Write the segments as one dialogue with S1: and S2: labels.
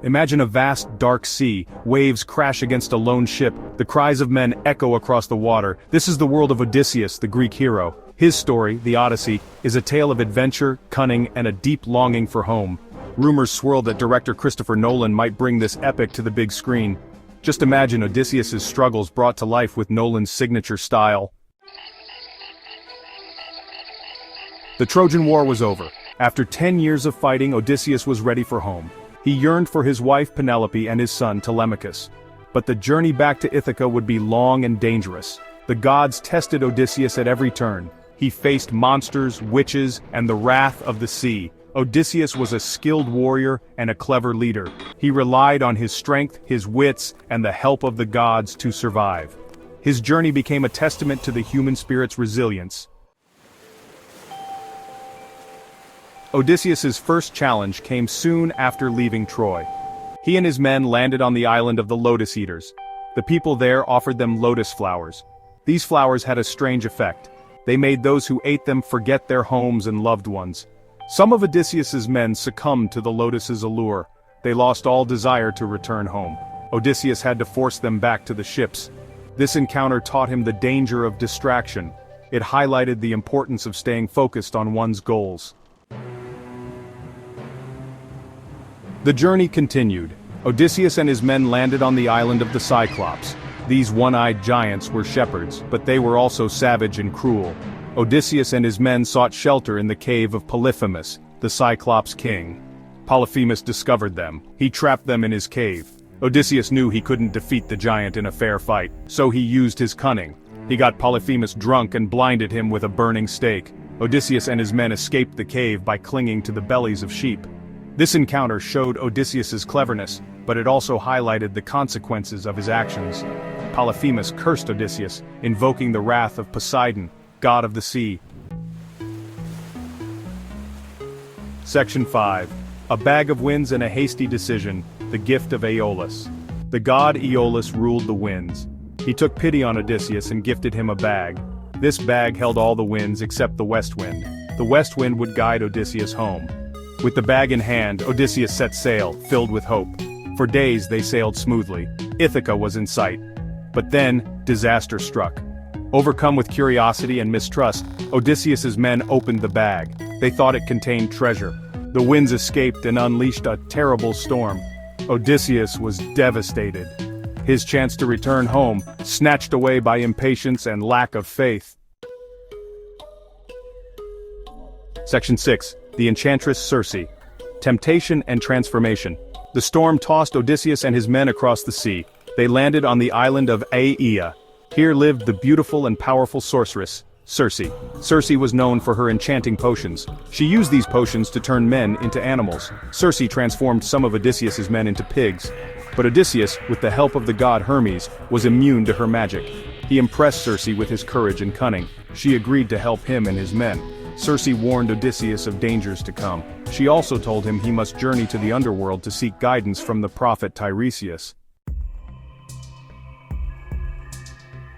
S1: Imagine a vast, dark sea, waves crash against a lone ship, the cries of men echo across the water. This is the world of Odysseus, the Greek hero. His story, the Odyssey, is a tale of adventure, cunning, and a deep longing for home. Rumors swirl that director Christopher Nolan might bring this epic to the big screen. Just imagine Odysseus's struggles brought to life with Nolan's signature style. The Trojan War was over. After 10 years of fighting, Odysseus was ready for home. He yearned for his wife Penelope and his son Telemachus. But the journey back to Ithaca would be long and dangerous. The gods tested Odysseus at every turn. He faced monsters, witches, and the wrath of the sea. Odysseus was a skilled warrior and a clever leader. He relied on his strength, his wits, and the help of the gods to survive. His journey became a testament to the human spirit's resilience. Odysseus's first challenge came soon after leaving Troy. He and his men landed on the island of the Lotus Eaters. The people there offered them lotus flowers. These flowers had a strange effect. They made those who ate them forget their homes and loved ones. Some of Odysseus's men succumbed to the lotus's allure. They lost all desire to return home. Odysseus had to force them back to the ships. This encounter taught him the danger of distraction. It highlighted the importance of staying focused on one's goals. The journey continued. Odysseus and his men landed on the island of the Cyclops. These one-eyed giants were shepherds, but they were also savage and cruel. Odysseus and his men sought shelter in the cave of Polyphemus, the Cyclops king. Polyphemus discovered them. He trapped them in his cave. Odysseus knew he couldn't defeat the giant in a fair fight, so he used his cunning. He got Polyphemus drunk and blinded him with a burning stake. Odysseus and his men escaped the cave by clinging to the bellies of sheep. This encounter showed Odysseus's cleverness, but it also highlighted the consequences of his actions. Polyphemus cursed Odysseus, invoking the wrath of Poseidon, god of the sea. Section 5. A bag of winds and a hasty decision, the gift of Aeolus. The god Aeolus ruled the winds. He took pity on Odysseus and gifted him a bag. This bag held all the winds except the west wind. The west wind would guide Odysseus home. With the bag in hand, Odysseus set sail, filled with hope. For days they sailed smoothly. Ithaca was in sight. But then, disaster struck. Overcome with curiosity and mistrust, Odysseus's men opened the bag. They thought it contained treasure. The winds escaped and unleashed a terrible storm. Odysseus was devastated. His chance to return home, snatched away by impatience and lack of faith. Section 6. The Enchantress Circe. Temptation and Transformation. The storm tossed Odysseus and his men across the sea. They landed on the island of Aeaea. Here lived the beautiful and powerful sorceress, Circe. Circe was known for her enchanting potions. She used these potions to turn men into animals. Circe transformed some of Odysseus's men into pigs. But Odysseus, with the help of the god Hermes, was immune to her magic. He impressed Circe with his courage and cunning. She agreed to help him and his men. Circe warned Odysseus of dangers to come. She also told him he must journey to the Underworld to seek guidance from the prophet Tiresias.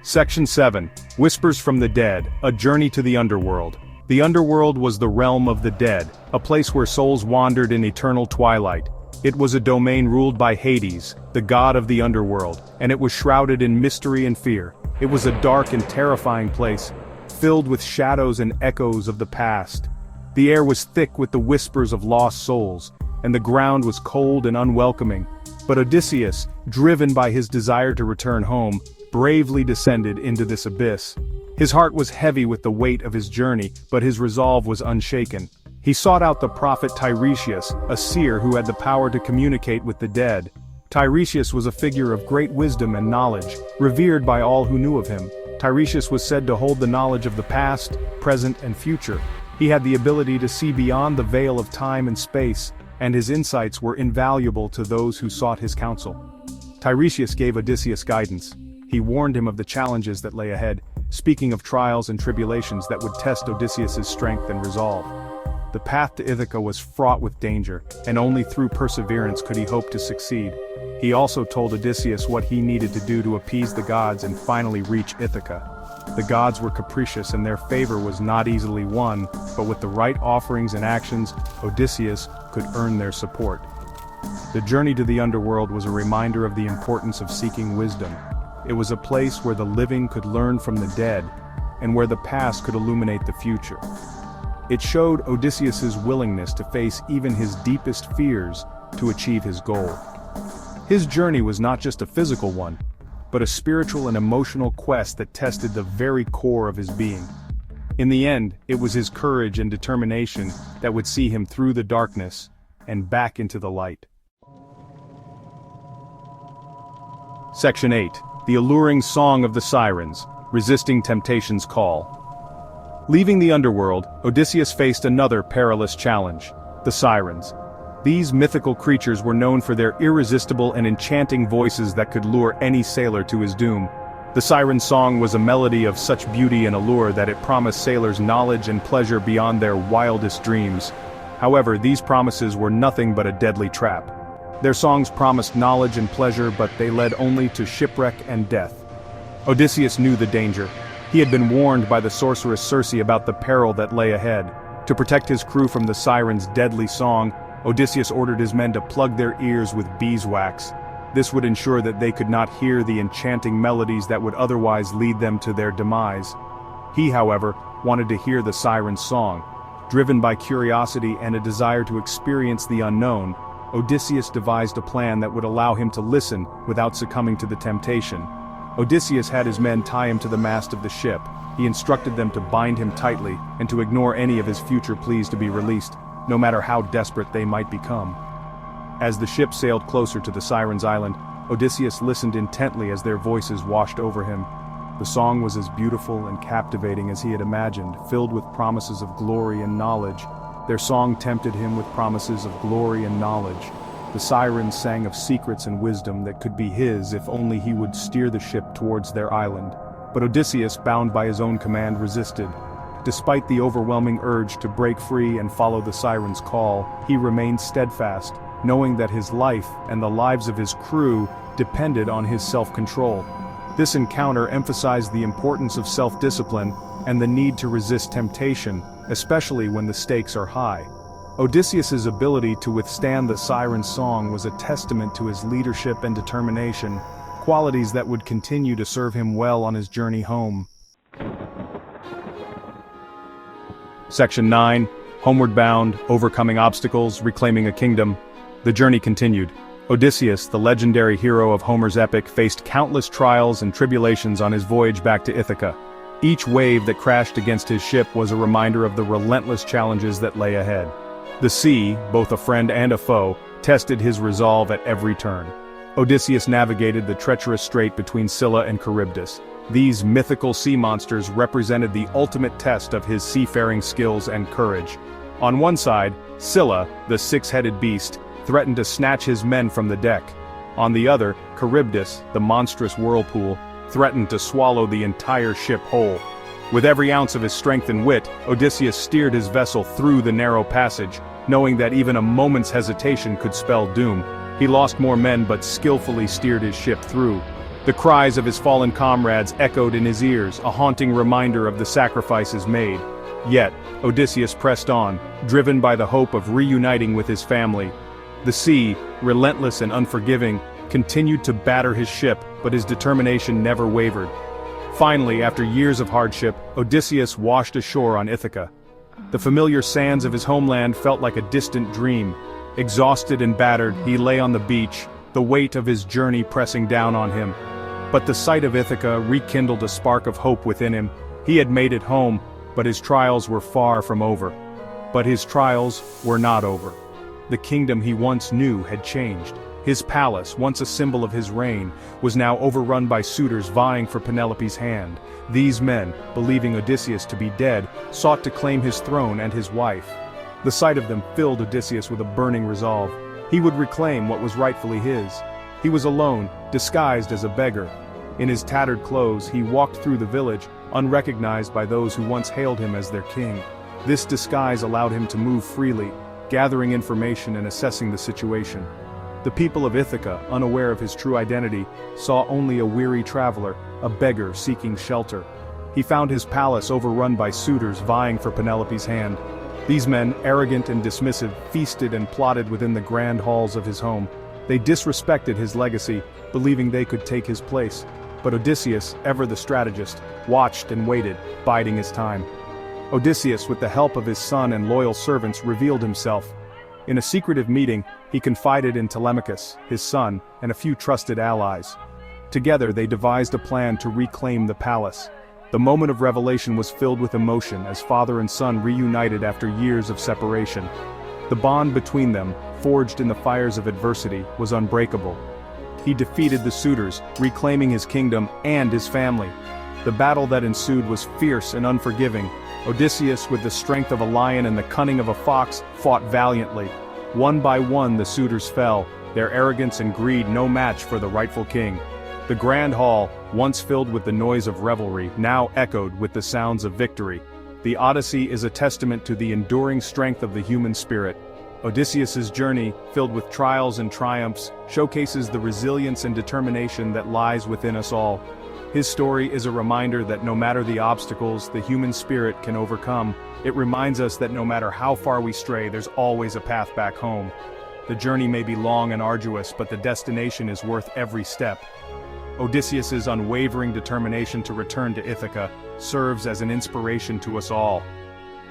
S1: Section 7. Whispers from the Dead, a journey to the Underworld. The Underworld was the realm of the dead, a place where souls wandered in eternal twilight. It was a domain ruled by Hades, the god of the Underworld, and it was shrouded in mystery and fear. It was a dark and terrifying place, filled with shadows and echoes of the past. The air was thick with the whispers of lost souls, and the ground was cold and unwelcoming. But Odysseus, driven by his desire to return home, bravely descended into this abyss. His heart was heavy with the weight of his journey, but his resolve was unshaken. He sought out the prophet Tiresias, a seer who had the power to communicate with the dead. Tiresias was a figure of great wisdom and knowledge, revered by all who knew of him. Tiresias was said to hold the knowledge of the past, present, and future. He had the ability to see beyond the veil of time and space, and his insights were invaluable to those who sought his counsel. Tiresias gave Odysseus guidance. He warned him of the challenges that lay ahead, speaking of trials and tribulations that would test Odysseus's strength and resolve. The path to Ithaca was fraught with danger, and only through perseverance could he hope to succeed. He also told Odysseus what he needed to do to appease the gods and finally reach Ithaca. The gods were capricious and their favor was not easily won, but with the right offerings and actions, Odysseus could earn their support. The journey to the underworld was a reminder of the importance of seeking wisdom. It was a place where the living could learn from the dead, and where the past could illuminate the future. It showed Odysseus's willingness to face even his deepest fears to achieve his goal. His journey was not just a physical one, but a spiritual and emotional quest that tested the very core of his being. In the end, it was his courage and determination that would see him through the darkness and back into the light. Section 8. The alluring song of the Sirens, resisting temptation's call. Leaving the underworld, Odysseus faced another perilous challenge: the Sirens. These mythical creatures were known for their irresistible and enchanting voices that could lure any sailor to his doom. The Siren song was a melody of such beauty and allure that it promised sailors knowledge and pleasure beyond their wildest dreams. However, these promises were nothing but a deadly trap. Their songs promised knowledge and pleasure, but they led only to shipwreck and death. Odysseus knew the danger. He had been warned by the sorceress Circe about the peril that lay ahead. To protect his crew from the Sirens' deadly song, Odysseus ordered his men to plug their ears with beeswax. This would ensure that they could not hear the enchanting melodies that would otherwise lead them to their demise. He, however, wanted to hear the Sirens' song. Driven by curiosity and a desire to experience the unknown, Odysseus devised a plan that would allow him to listen without succumbing to the temptation. Odysseus had his men tie him to the mast of the ship. He instructed them to bind him tightly and to ignore any of his future pleas to be released, no matter how desperate they might become. As the ship sailed closer to the Sirens' island, Odysseus listened intently as their voices washed over him. The song was as beautiful and captivating as he had imagined, filled with promises of glory and knowledge. Their song tempted him with promises of glory and knowledge. The Sirens sang of secrets and wisdom that could be his if only he would steer the ship towards their island. But Odysseus, bound by his own command, resisted. Despite the overwhelming urge to break free and follow the Sirens' call, he remained steadfast, knowing that his life and the lives of his crew depended on his self-control. This encounter emphasized the importance of self-discipline and the need to resist temptation, especially when the stakes are high. Odysseus's ability to withstand the Sirens' song was a testament to his leadership and determination, qualities that would continue to serve him well on his journey home. Section 9. Homeward bound, overcoming obstacles, reclaiming a kingdom. The journey continued. Odysseus, the legendary hero of Homer's epic, faced countless trials and tribulations on his voyage back to Ithaca. Each wave that crashed against his ship was a reminder of the relentless challenges that lay ahead. The sea, both a friend and a foe, tested his resolve at every turn. Odysseus navigated the treacherous strait between Scylla and Charybdis. These mythical sea monsters represented the ultimate test of his seafaring skills and courage. On one side, Scylla, the six-headed beast, threatened to snatch his men from the deck. On the other, Charybdis, the monstrous whirlpool, threatened to swallow the entire ship whole. With every ounce of his strength and wit, Odysseus steered his vessel through the narrow passage, knowing that even a moment's hesitation could spell doom. He lost more men but skillfully steered his ship through. The cries of his fallen comrades echoed in his ears, a haunting reminder of the sacrifices made. Yet, Odysseus pressed on, driven by the hope of reuniting with his family. The sea, relentless and unforgiving, continued to batter his ship, but his determination never wavered. Finally, after years of hardship, Odysseus washed ashore on Ithaca. The familiar sands of his homeland felt like a distant dream. Exhausted and battered, he lay on the beach, the weight of his journey pressing down on him. But the sight of Ithaca rekindled a spark of hope within him. He had made it home, but his trials were far from over. But his trials were not over. The kingdom he once knew had changed. His palace, once a symbol of his reign, was now overrun by suitors vying for Penelope's hand. These men, believing Odysseus to be dead, sought to claim his throne and his wife. The sight of them filled Odysseus with a burning resolve. He would reclaim what was rightfully his. He was alone, disguised as a beggar. In his tattered clothes, he walked through the village, unrecognized by those who once hailed him as their king. This disguise allowed him to move freely, gathering information and assessing the situation. The people of Ithaca, unaware of his true identity, saw only a weary traveler, a beggar seeking shelter. He found his palace overrun by suitors vying for Penelope's hand. These men, arrogant and dismissive, feasted and plotted within the grand halls of his home. They disrespected his legacy, believing they could take his place. But Odysseus, ever the strategist, watched and waited, biding his time. Odysseus, with the help of his son and loyal servants, revealed himself. In a secretive meeting, he confided in Telemachus, his son, and a few trusted allies. Together they devised a plan to reclaim the palace. The moment of revelation was filled with emotion as father and son reunited after years of separation. The bond between them, forged in the fires of adversity, was unbreakable. He defeated the suitors, reclaiming his kingdom and his family. The battle that ensued was fierce and unforgiving. Odysseus, with the strength of a lion and the cunning of a fox, fought valiantly. One by one the suitors fell, their arrogance and greed no match for the rightful king. The grand hall, once filled with the noise of revelry, now echoed with the sounds of victory. The Odyssey is a testament to the enduring strength of the human spirit. Odysseus's journey, filled with trials and triumphs, showcases the resilience and determination that lies within us all. His story is a reminder that no matter the obstacles the human spirit can overcome, it reminds us that no matter how far we stray, there's always a path back home. The journey may be long and arduous, but the destination is worth every step. Odysseus's unwavering determination to return to Ithaca serves as an inspiration to us all.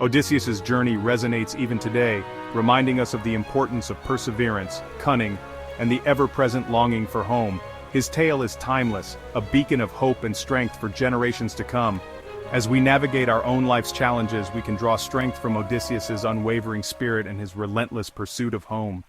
S1: Odysseus's journey resonates even today, reminding us of the importance of perseverance, cunning, and the ever-present longing for home. His tale is timeless, a beacon of hope and strength for generations to come. As we navigate our own life's challenges, we can draw strength from Odysseus's unwavering spirit and his relentless pursuit of home.